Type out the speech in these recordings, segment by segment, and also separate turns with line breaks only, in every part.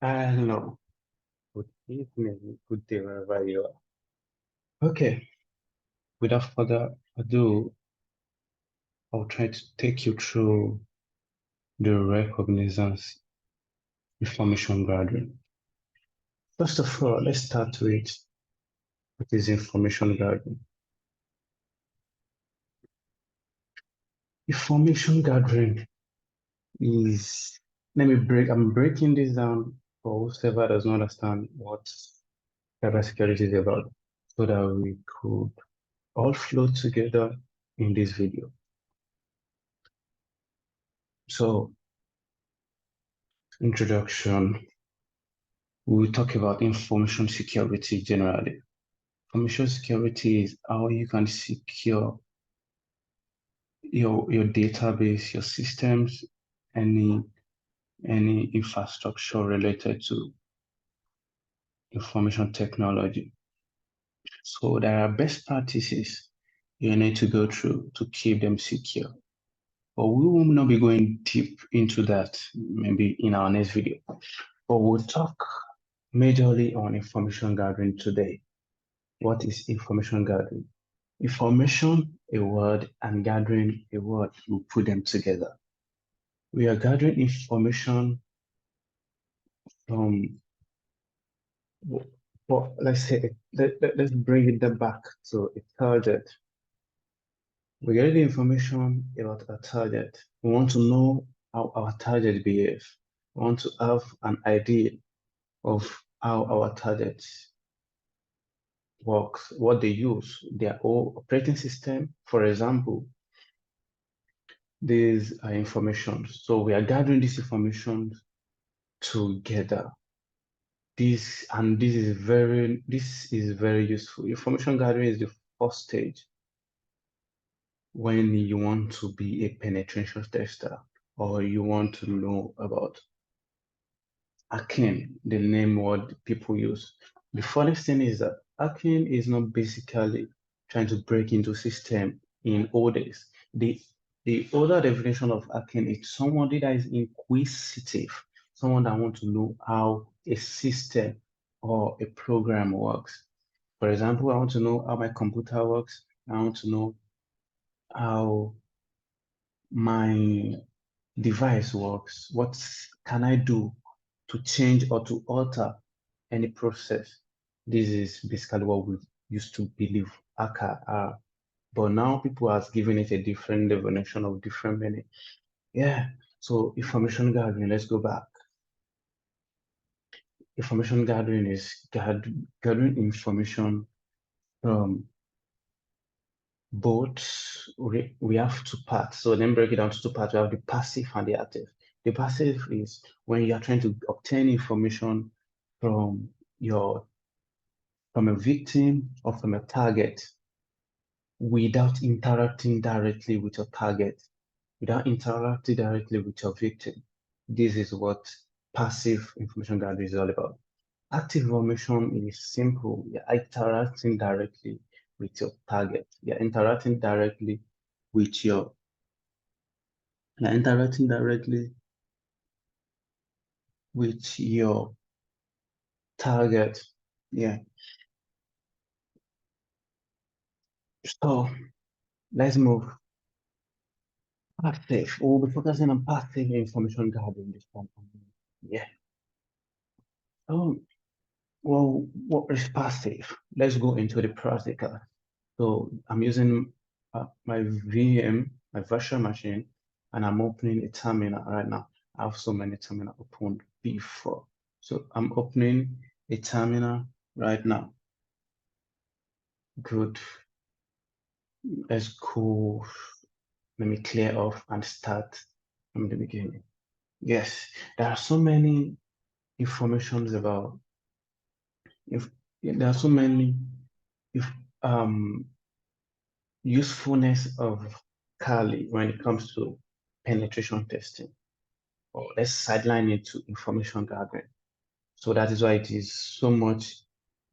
Hello, good evening, good day, wherever you are. Okay, without further ado, I'll try to take you through the Reconnaissance information gathering. First of all, let's start with what is information gathering. Information gathering is, I'm breaking this down for whoever does not understand what cybersecurity is about, so that we could all flow together in this video. So, introduction, we will talk about information security generally. Information security is how you can secure your database, your systems, any infrastructure related to information technology. So there are best practices you need to go through to keep them secure. But we will not be going deep into that maybe in our next video. But we'll talk majorly on information gathering today. What is information gathering? Information, a word, and gathering, a word. We put them together. We are gathering information from, well, let's say, let's bring it back to a target. We get the information about our target. We want to know how our target behaves. We want to have an idea of how our target works, what they use, their own operating system. For example, these are information. So we are gathering this information together. This is very useful. Information gathering is the first stage when you want to be a penetration tester or you want to know about hacking, the name word people use. The funniest thing is that hacking is not basically trying to break into system in old days. The older definition of hacking is somebody that is inquisitive, someone that wants to know how a system or a program works. For example, I want to know how my computer works. I want to know how my device works. What can I do to change or to alter any process? This is basically what we used to believe hacker are. But now people are giving it a different definition of different meaning. Yeah. So information gathering, let's go back. Information gathering is gathering information from both, we have two parts. So then break it down to two parts. We have the passive and the active. The passive is when you are trying to obtain information from from a victim or from a target without interacting directly with your target, without interacting directly with your victim. This is what passive information gathering is all about. Active information is simple. You're interacting directly with your target. You're interacting directly with you're interacting directly with your target. Yeah. So let's move. Passive. We'll be focusing on passive information gathering this time. Yeah. Oh, well, what is passive? Let's go into the practical. So I'm using my VM, my virtual machine, and I'm opening a terminal right now. I have so many terminals opened before. So I'm opening a terminal right now. Good. Let's go. Let me clear off and start from the beginning. Yes, there are so many informations about if there are so many if usefulness of Kali when it comes to penetration testing. Or let's sideline it to information gathering. So that is why it is so much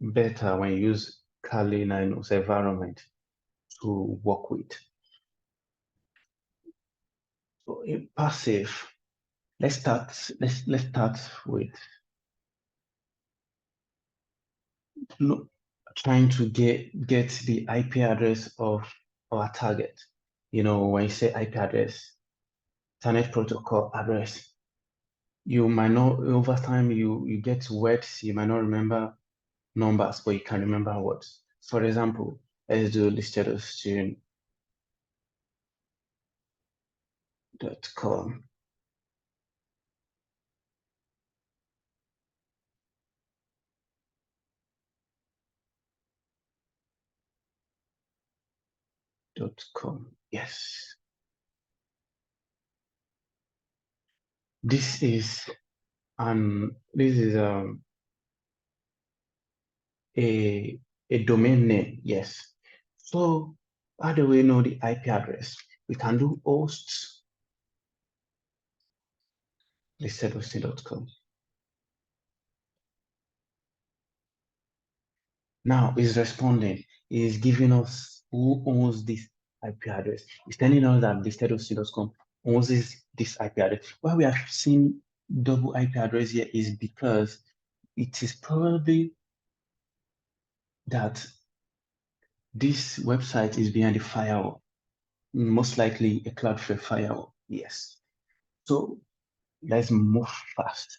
better when you use Kali Nino's environment to work with. So in passive, let's start with no, trying to get the IP address of our target. When you say IP address, Internet Protocol address, you might not, over time, you get words, you might not remember numbers, but you can remember words. For example, let's do listedosteering.com. Yes. This is a domain name. Yes. So how do we know the IP address? We can do hosts listedosteering.com. Now it's responding. It's giving us who owns this IP address. It's telling us that listedosteering.com owns this IP address. Why we have seen double IP address here is because it is probably that this website is behind the firewall, most likely a Cloudflare firewall. Yes. So let's move fast.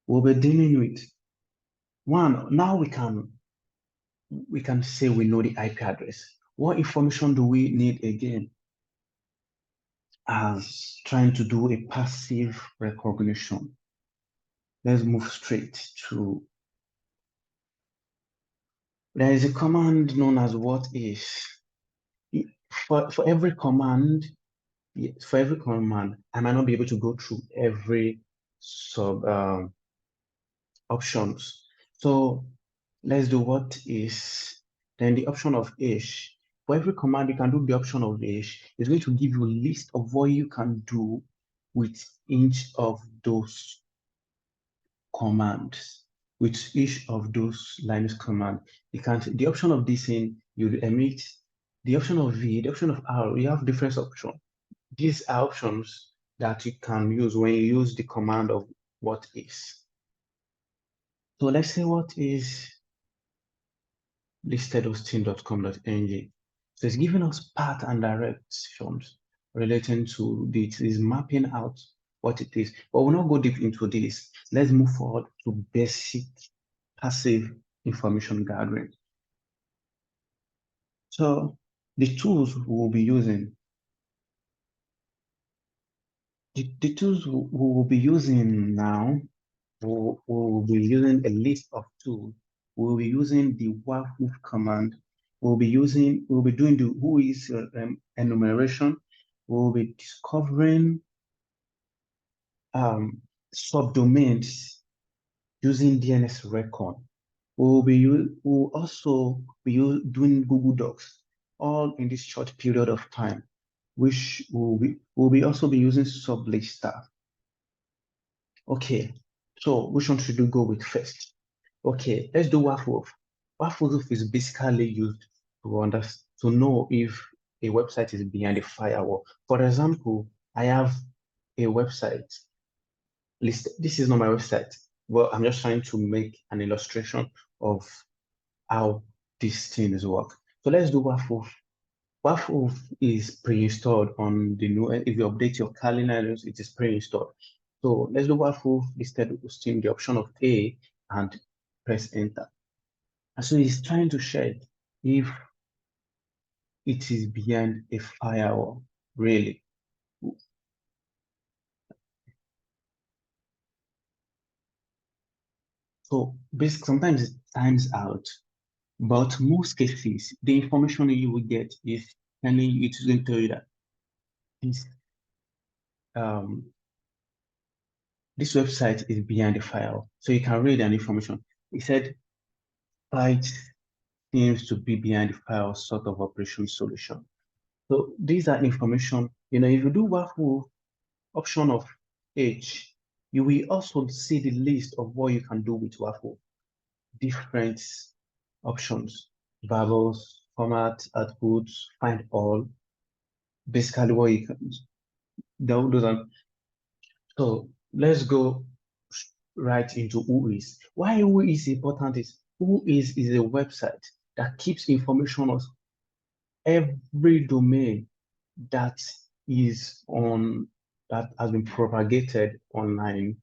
We'll be dealing with one. Now we can say we know the IP address. What information do we need again? As trying to do a passive recognition. Let's move straight to, there is a command known as what is. For every command, I might not be able to go through every sub options. So let's do what is, then the option of ish. For every command, you can do the option of ish. It's going to give you a list of what you can do with each of those commands. With each of those Linux commands, you can, the option of this in, you emit, the option of V, the option of R, you have different options. These are options that you can use when you use the command of what is. So let's say what is listedosteering.com.ng. So it's giving us path and directions relating to this, is mapping out what it is. But we'll not go deep into this. Let's move forward to basic passive information gathering. So the tools we'll be using, the tools we will be using now, we'll be using a list of tools. We'll be using the wahoo command. We'll be doing the who is enumeration. We'll be discovering subdomains using DNS Recon. We'll also be doing Google Docs, all in this short period of time, which will be also be using Sublister. Okay, so which one should we go with first? Okay, let's do WAF. WAF is basically used to know if a website is behind a firewall. For example, I have a website list. This is not my website. Well, I'm just trying to make an illustration of how these things work. So let's do WAF. WAF is pre-installed on the new, if you update your Kali Linux, it is pre-installed. So let's do WAF listed hosting the option of A and press enter. And so it's trying to check if it is behind a firewall, really. So basically, sometimes it times out, but most cases, the information you will get is telling you, it's going to tell you that this um, this website is behind the firewall. So you can read that information. It said site seems to be behind the firewall sort of operation solution. So these are information, if you do Wahoo option of H, you will also see the list of what you can do with Wahoo. Different options, variables, format, outputs, find all, basically what you can, those are, so let's go right into who is. Why who is important is who is a website that keeps information of every domain that is on that has been propagated online.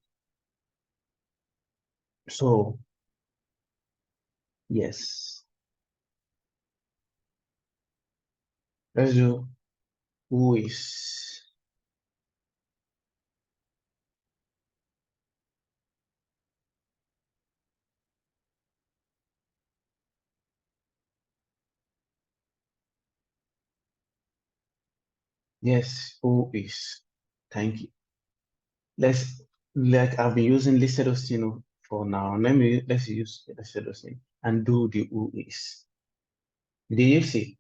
So yes, let's do who is. Yes, who is. Thank you. Let's like I've been using listed hosting for now. Let's use listed hosting and do the who is. The EFC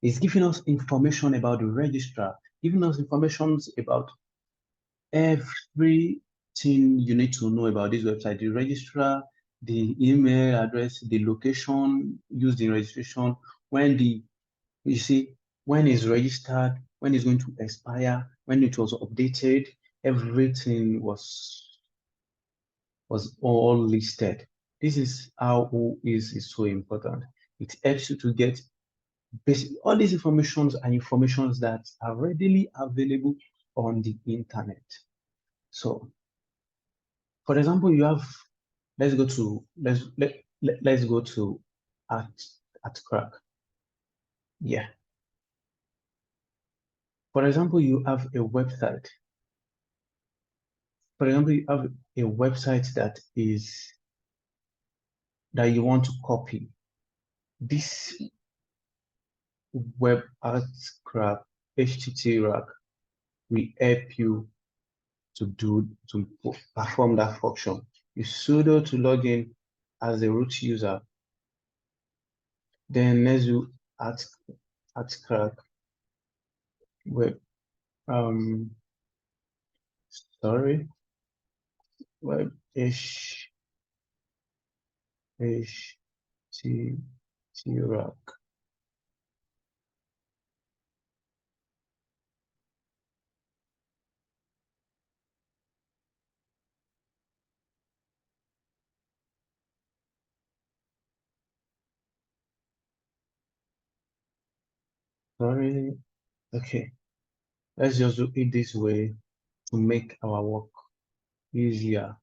is giving us information about the registrar, giving us information about everything you need to know about this website, the registrar, the email address, the location used in registration, when you see, when it's registered, when it's going to expire, when it was updated, everything was all listed. This is how is so important. It helps you to get all these informations and informations that are readily available on the internet. So, for example, you have let's go to at crack. Yeah. For example, you have a website. For example, you have a website that you want to copy. This web at crack HTTP will help you to perform that function. You sudo to log in as a root user. Then let's do at crack web sorry web h t t rack. Sorry. Okay. Let's just do it this way to make our work easier.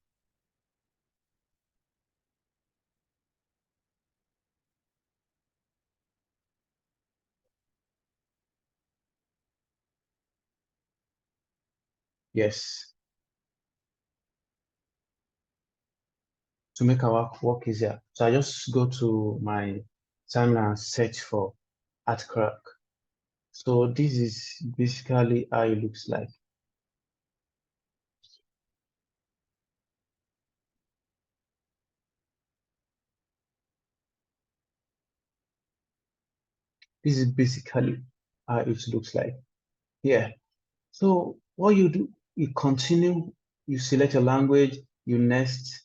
Yes. To make our work easier. So I just go to my timeline and search for at crack. So this is basically how it looks like. This is basically how it looks like. Yeah. So what you do, you continue, you select your language, you next,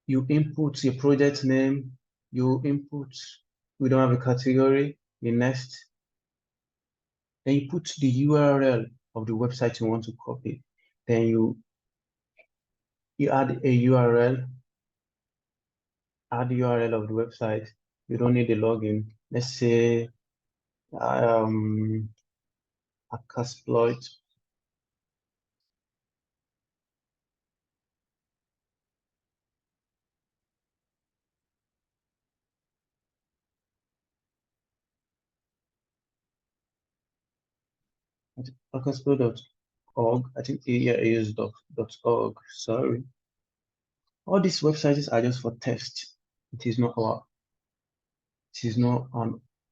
you input your project name, you input, we don't have a category, you next, then you put the URL of the website you want to copy. Then you add a URL, add the URL of the website. You don't need the login. Let's say Accasploit. Accasploit.org. I think yeah, it is .org. Sorry. All these websites are just for test. It is not an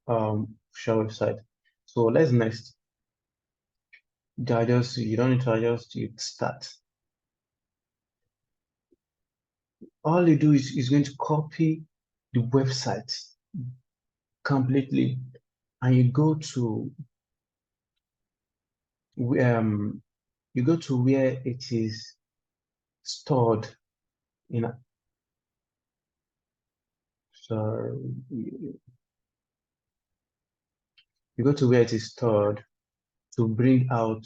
official website. So let's next. You don't need to adjust, you start. All you do is going to copy the website completely, and um you go to where it is stored in a, so you go to where it is stored to bring out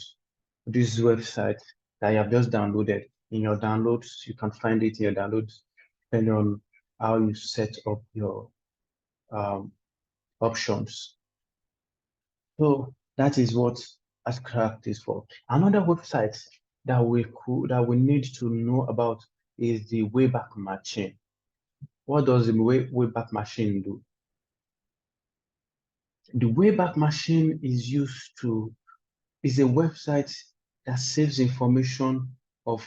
this website that you have just downloaded. in your downloads. You can find it in your downloads depending on how you set up your um, options. So that is what AskCraft is for. Another website that we need to know about is the Wayback Machine. What does the Wayback Machine do? The Wayback Machine is a website that saves information of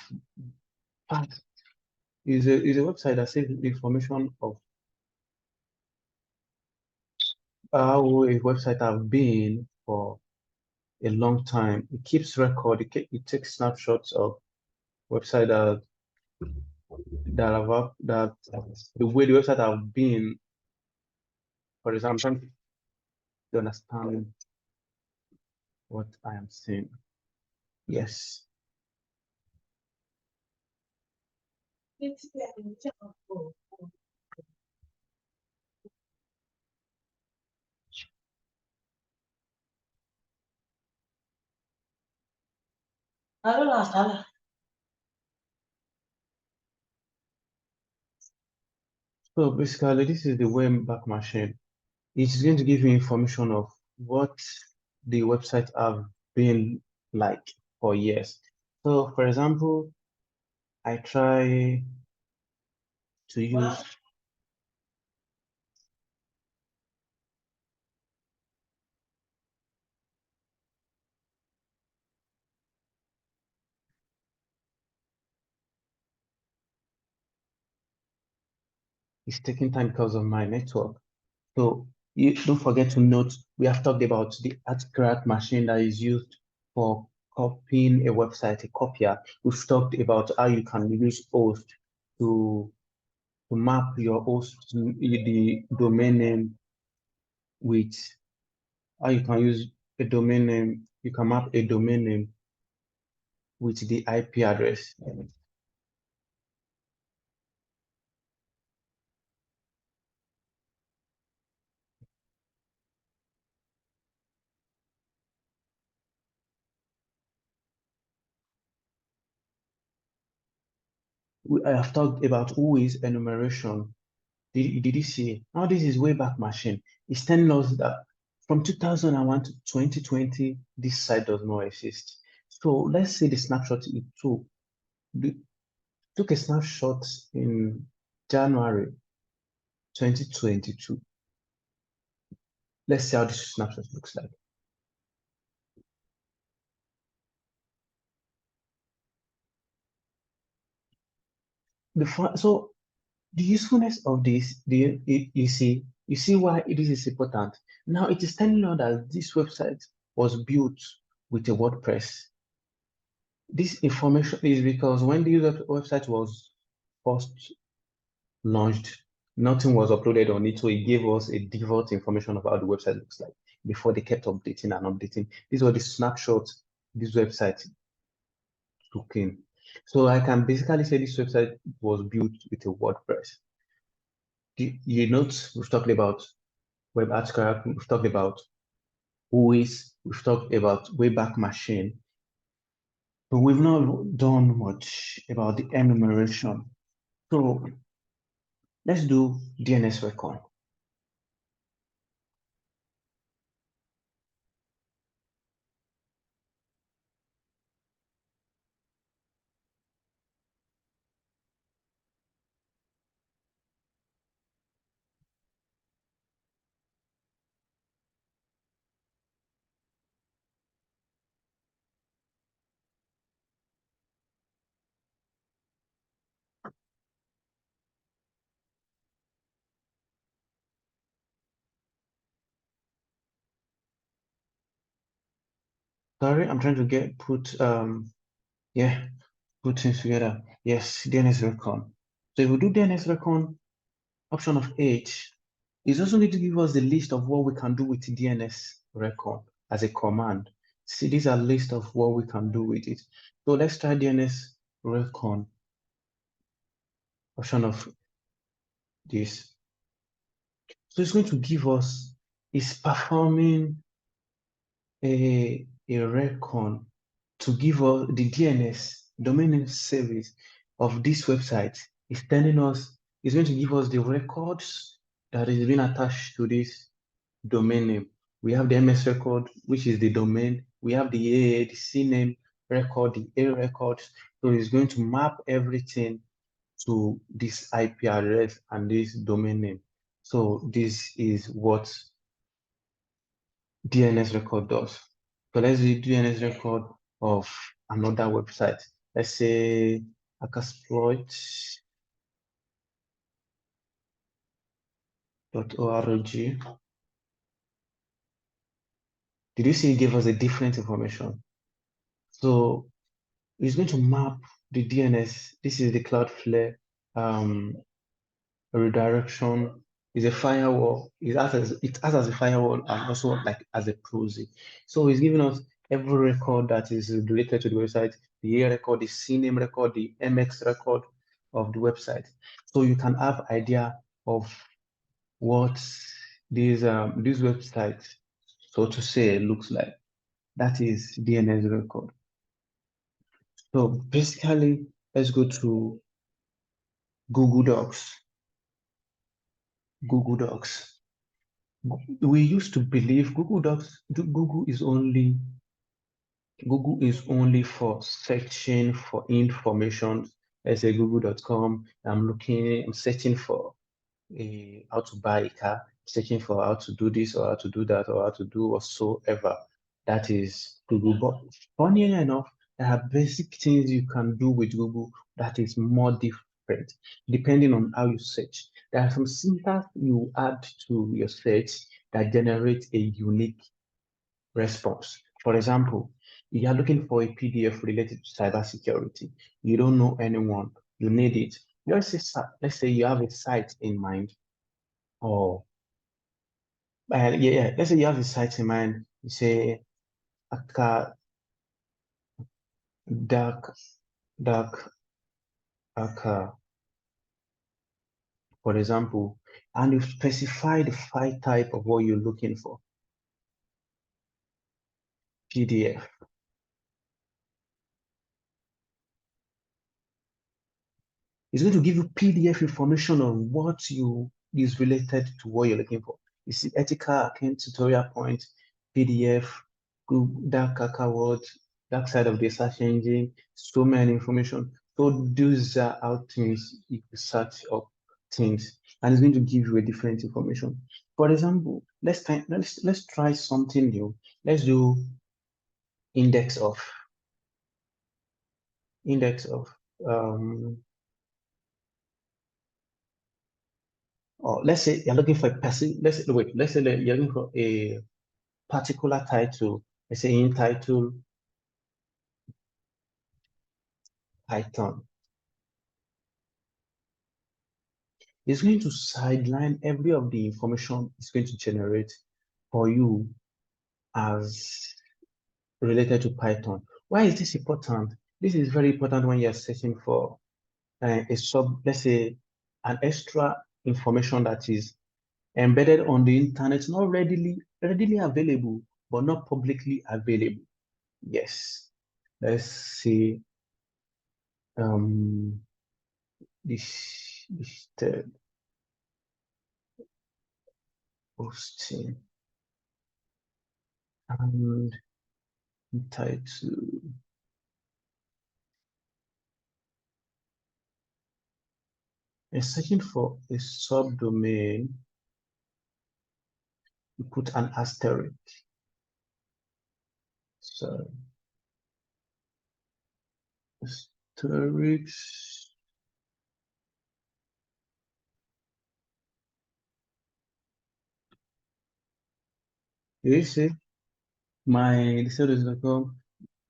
past is a website that saves information of how a website have been for a long time. It keeps record. It takes snapshots of website that the way the website have been. For example, I'm trying to understand what I am saying. Yes. So basically, this is the Wayback Machine. It's going to give you information of what the website have been like for years. So for example, I try to use it's taking time because of my network. So you don't forget to note we have talked about the ArtCraft machine that is used for copying a website, a copier. We've talked about how you can use host to map your host the domain name with how you can use a domain name, you can map a domain name with the IP address. I have talked about who is enumeration. Did you see? Now this is Wayback Machine. It's telling us that from 2001 to 2020, this site does not exist. So let's say the snapshot it took a snapshot in January 2022. Let's see how this snapshot looks like. So the usefulness of this, you see why this is important. Now it is telling us that this website was built with a WordPress. This information is because when the website was first launched, nothing was uploaded on it, so it gave us a default information of how the website looks like before they kept updating and updating. These were the snapshots this website took in. So I can basically say this website was built with a WordPress. You note we've talked about web article, we've talked about OS, we've talked about Wayback Machine, but we've not done much about the enumeration. So let's do DNS recon. Sorry, I'm trying to put things together. Yes, DNS recon. So if we do DNS recon, option of H is also going to give us the list of what we can do with DNS recon as a command. See, these are list of what we can do with it. So let's try DNS recon, option of this. So it's going to give us, it's performing a recon to give us the DNS domain name service of this website is telling us, is going to give us the records that is being attached to this domain name. We have the MS record, which is the domain. We have the A, the C name record, the A records. So it's going to map everything to this IP address and this domain name. So this is what DNS record does. So let's do DNS record of another website. Let's say hacksploit.org. Did you see it gave us a different information? So it's going to map the DNS. This is the Cloudflare redirection. Is a firewall. It acts as a firewall and also like as a proxy. So it's giving us every record that is related to the website, the A record, the CNAME record, the MX record of the website. So you can have idea of what this website, so to say, looks like. That is DNS record. So basically, let's go to Google Docs. Google Docs. We used to believe Google is only for searching for information. Let's say google.com. I'm searching for how to buy a car, searching for how to do this or how to do that or how to do whatsoever. That is Google. But funny enough, there are basic things you can do with Google that is more different depending on how you search. There are some syntax you add to your search that generates a unique response. For example, you are looking for a PDF related to cybersecurity. You don't know anyone. You need it. Let's say you have a site in mind, or let's say you have a site in mind. You say aka dark dark aka, for example, and you specify the file type of what you're looking for. PDF. It's going to give you PDF information on what you is related to what you're looking for. You see ethical account tutorial point, PDF, Google, dark words, dark side of the search engine, so many information. So those are how things you can search up things, and it's going to give you a different information. For example, let's try something new. Let's do index of index of or let's say you're looking for a person, let's say that you're looking for a particular title, let's say in title Python. It's going to sideline every of the information it's going to generate for you as related to Python. Why is this important? This is very important when you're searching for let's say an extra information that is embedded on the internet, not readily available, but not publicly available. Yes. Let's see um this third posting and title. And searching for a subdomain, you put an asterisk. So asterisk. You see my com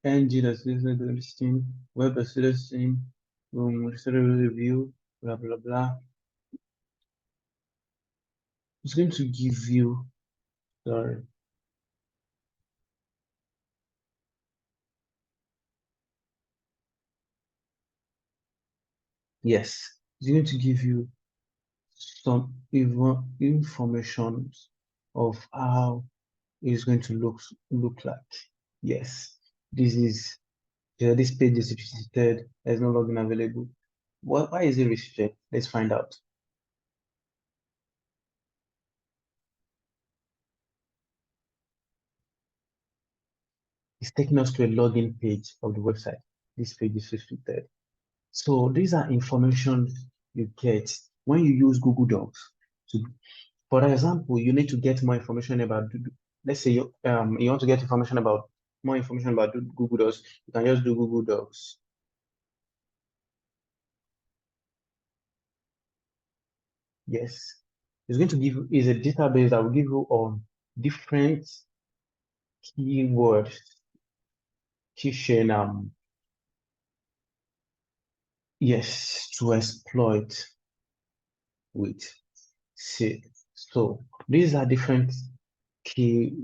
ng.listing, web.listing, review, blah blah blah. It's going to give you, sorry. Yes, it's going to give you some information of how it's going to look like. Yes, this is Yeah, this page is restricted. There's no login available. Why is it restricted? Let's find out. It's taking us to a login page of the website. This page is restricted. So these are information you get when you use Google Docs. So, for example, you need to get more information about, let's say you want to get more information about Google Docs, you can just do Google Docs. Yes. It's going to give you, is a database that will give you different keywords, keychain, yes, to exploit with. See, so these are different key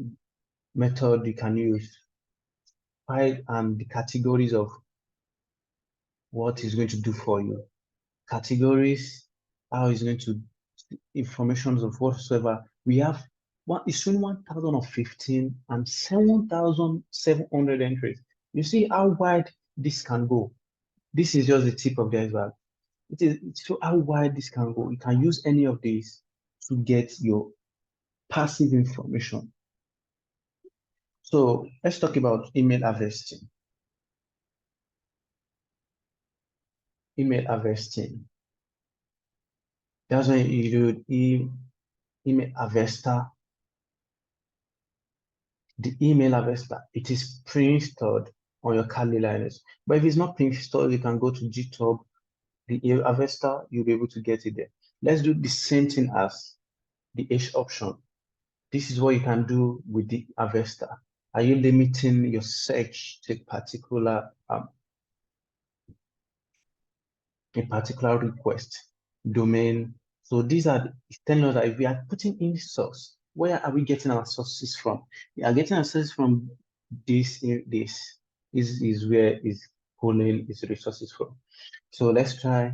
method you can use, right? And the categories of what is going to do for you. Categories, how is going to informations of whatsoever. We have it's showing 1015 and 7,700 entries. You see how wide this can go. This is just the tip of the iceberg. It shows how wide this can go. You can use any of these to get your passive information. So let's talk about email harvesting. Email harvesting. That's when you do email harvester. The email harvester, it is pre-installed on your Kali Linux. But if it's not pre-installed, you can go to GitHub, the email harvester, you'll be able to get it there. Let's do the same thing as the H option. This is what you can do with the harvester. Are you limiting your search to a particular request, domain? So these are telling us that if we are putting in source, where are we getting our sources from? We are getting our sources from this. This is where is pulling its resources from. So let's try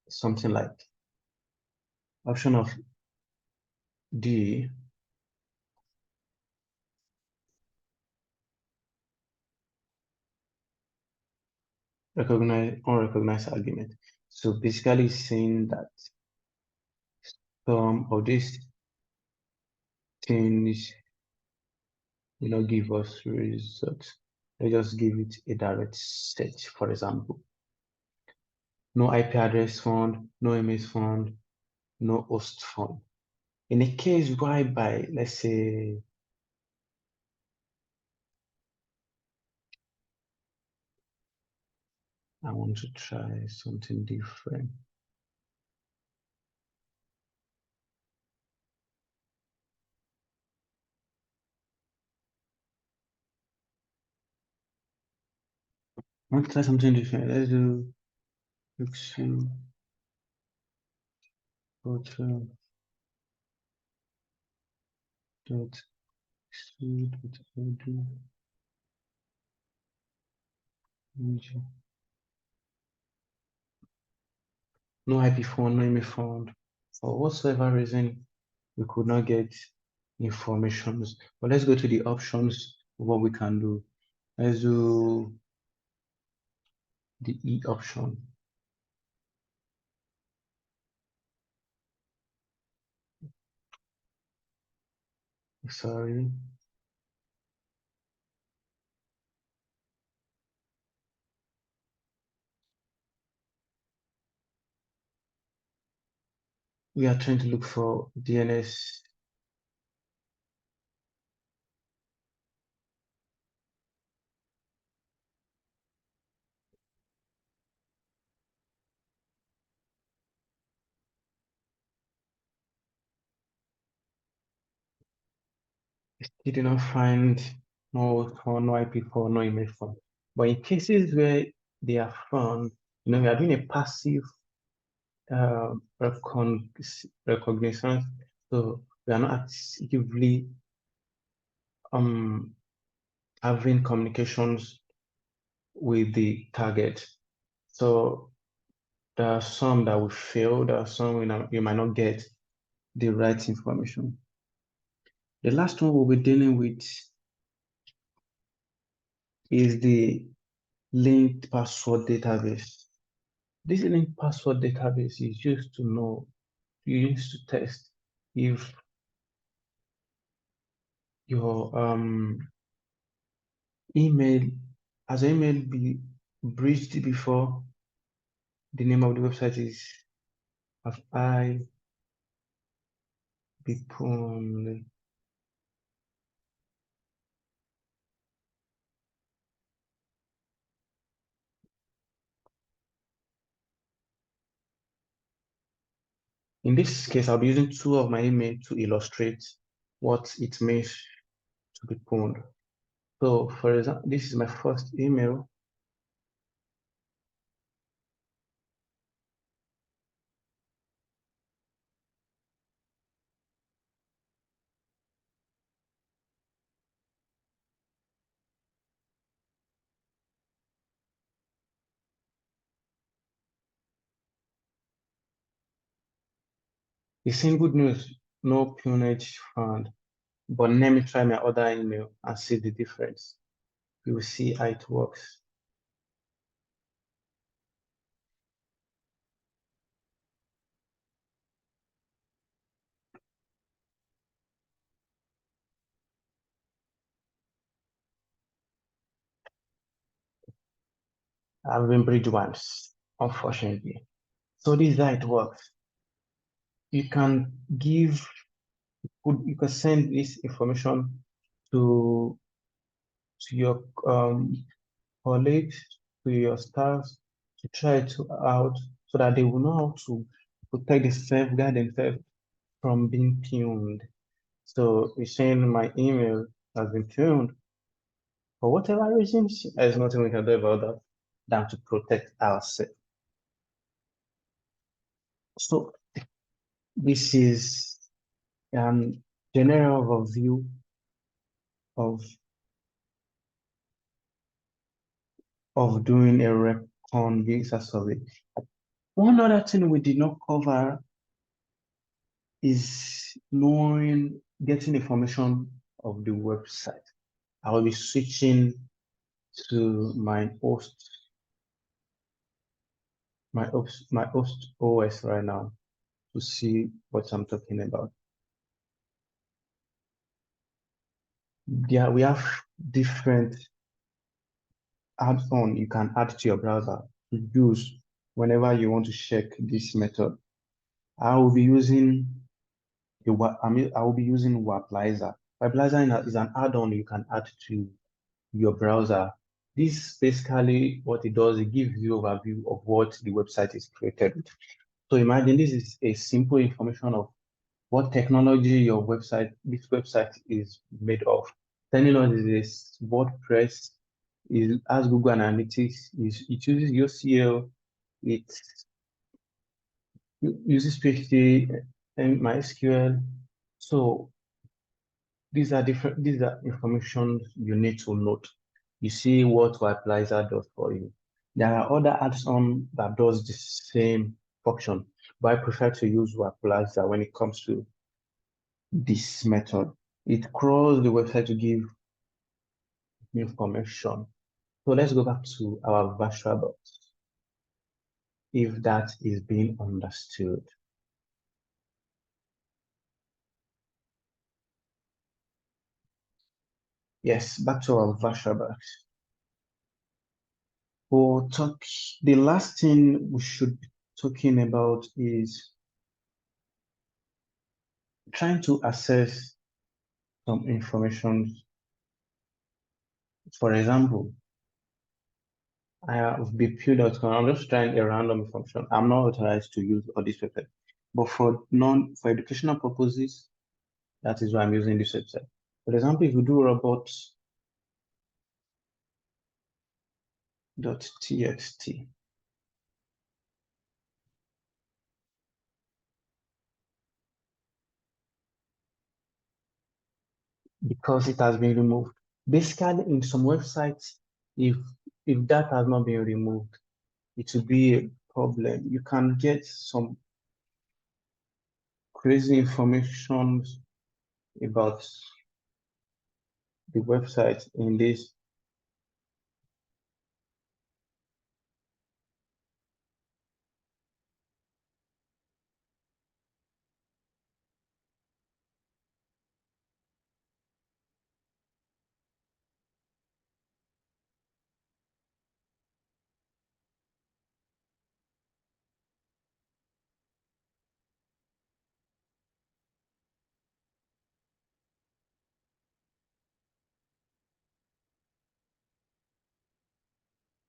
something like option of D, recognize unrecognized argument. So basically saying that some of these things will not give us results. Let's just give it a direct search, for example. No IP address found, no emails found, no host found. In a case whereby, let's say, I want to try something different. I want to try something different. Let's do Pixel photo dot audio image. No IP found, no email found. For whatsoever reason, we could not get informations. But let's go to the options of what we can do. Let's do the E option. Sorry. We are trying to look for DNS. You did not find no IP4, no email found. But in cases where they are found, we are doing a passive recognition. So we are not actively having communications with the target. So there are some that will fail, there are some you might not get the right information. The last one we'll be dealing with is the linked password database. This linked password database is used to know, used to test if your email, has email be breached before. The name of the website is have I been. In this case, I'll be using two of my email to illustrate what it means to be pwned. So for example, this is my first email. It's saying good news, no peonage found. But let me try my other email and see the difference. You will see how it works. I've been breached once, unfortunately. So this is how it works. You can give, you can send this information to your colleagues, to your staffs, to try it out so that they will know how to protect themselves, guard themselves from being pwned. So you're saying my email has been pwned for whatever reasons. There's nothing we can do about that than to protect ourselves. So this is general overview of doing a recon user survey. One other thing we did not cover is getting information of the website. I will be switching to my host OS right now to see what I'm talking about. Yeah, we have different add-on you can add to your browser to use whenever you want to check this method. I will be using I will be using Waplizer. Waplizer is an add-on you can add to your browser. This basically what it does, it gives you an overview of what the website is created with. So imagine this is a simple information of what technology this website is made of. Telling us is WordPress, it has Google Analytics, it uses UCL, it uses PHP and MySQL. So these are information you need to note. You see what Waplizer does for you. There are other add-on that does the same function, but I prefer to use Waplizer when it comes to this method. It crawls the website to give information. So let's go back to our VirtualBox, if that is being understood. Yes, back to our VirtualBox. The last thing we should be talking about is trying to access some information. For example, I have bpu.com. I'm just trying a random information. I'm not authorized to use all this website, but for educational purposes, that is why I'm using this website. For example, if you do robots.txt, because it has been removed. Basically, in some websites, if that has not been removed, it will be a problem. You can get some crazy information about the website in this.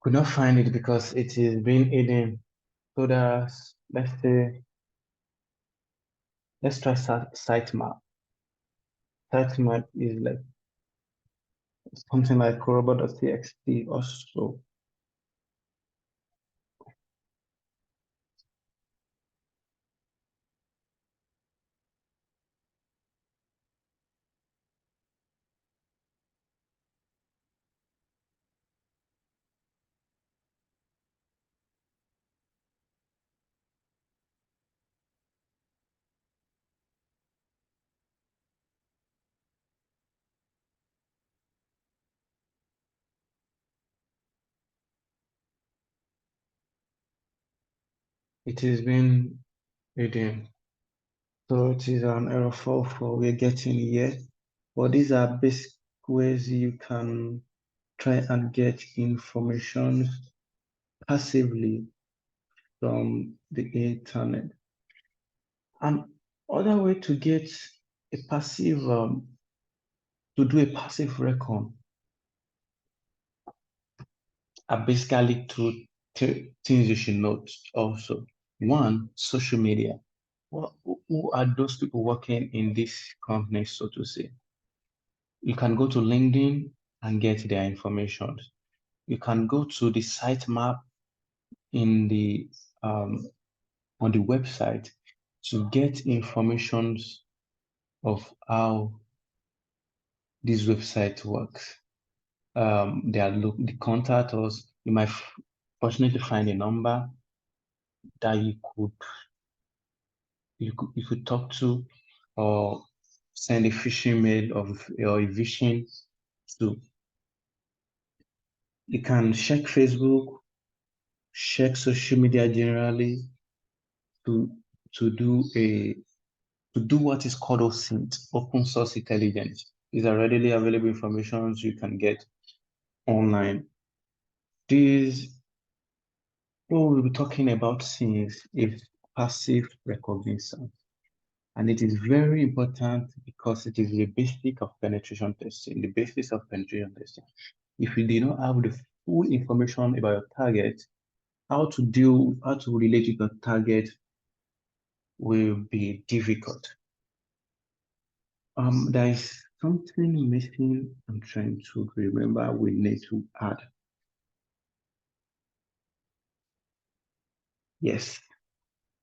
Could not find it because it is being hidden. So there's, let's try sitemap. Sitemap is like something like robot.txt also. It is being hidden. So it is an error 4 we're getting here. But these are basic ways you can try and get information passively from the internet. And other way to get a passive, to do a passive recon are basically things you should note also. One, social media. Who are those people working in this company, so to say? You can go to LinkedIn and get their information. You can go to the sitemap in the on the website to get information of how this website works. They contact us. You might fortunately find a number that you could talk to, or send a phishing mail or a vision to. You can check Facebook, check social media generally to to do a to do what is called OSINT, open source intelligence. These are readily available information you can get online. These what we'll be talking about since is passive recognition. And it is very important because it is the basic of penetration testing, the basis of penetration testing. If you do not have the full information about your target, how to relate with your target will be difficult. There is something missing. I'm trying to remember we need to add. Yes,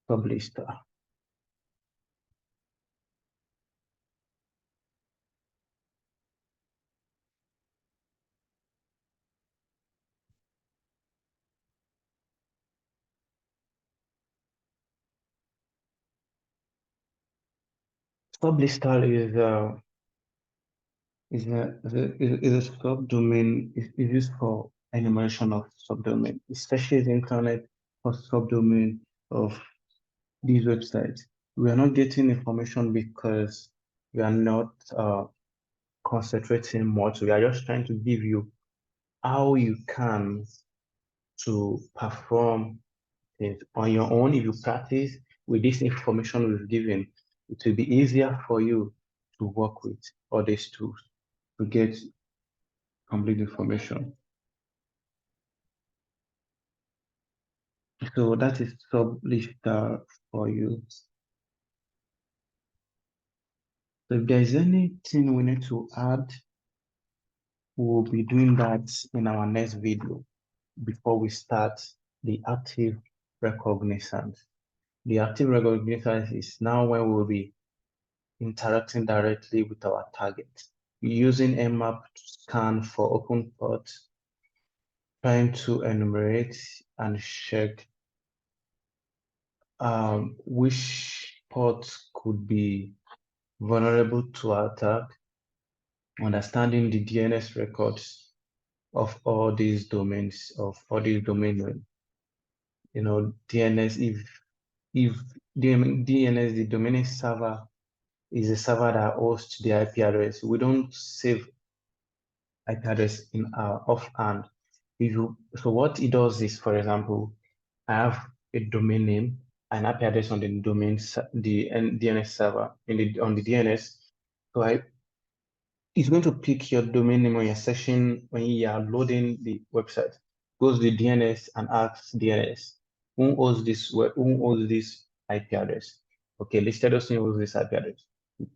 published. Published is a subdomain is used for enumeration of subdomain, especially the internet for subdomain of these websites. We are not getting information because we are not concentrating much. We are just trying to give you how you can to perform things on your own. If you practice with this information we've given, it will be easier for you to work with all these tools to get complete information. So that is published for you. So if there's anything we need to add, we'll be doing that in our next video before we start the active reconnaissance. The active reconnaissance is now when we'll be interacting directly with our target, using Mmap to scan for open ports, trying to enumerate and check which ports could be vulnerable to attack, understanding the DNS records of all these domains, of all these domain names. You know, DNS, if DNS, the domain server, is a server that hosts the IP address, we don't save IP address in our offhand. So what it does is, for example, I have a domain name, an IP address on the DNS server on the DNS. So it's going to pick your domain name when you're searching, when you are loading the website. goes to the DNS and asks DNS, who owns this IP address? Okay, listed us owns this IP address. It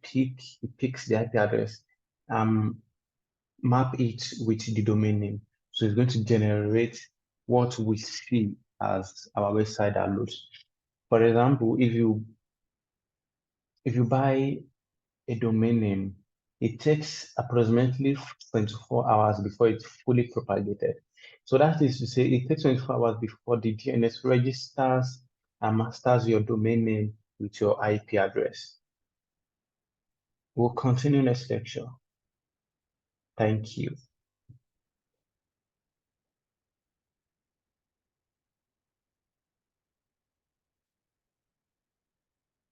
picks the IP address, map it with the domain name. So it's going to generate what we see as our website that loads. For example, if you buy a domain name, it takes approximately 24 hours before it's fully propagated. So that is to say, it takes 24 hours before the DNS registers and masters your domain name with your IP address. We'll continue next lecture. Thank you.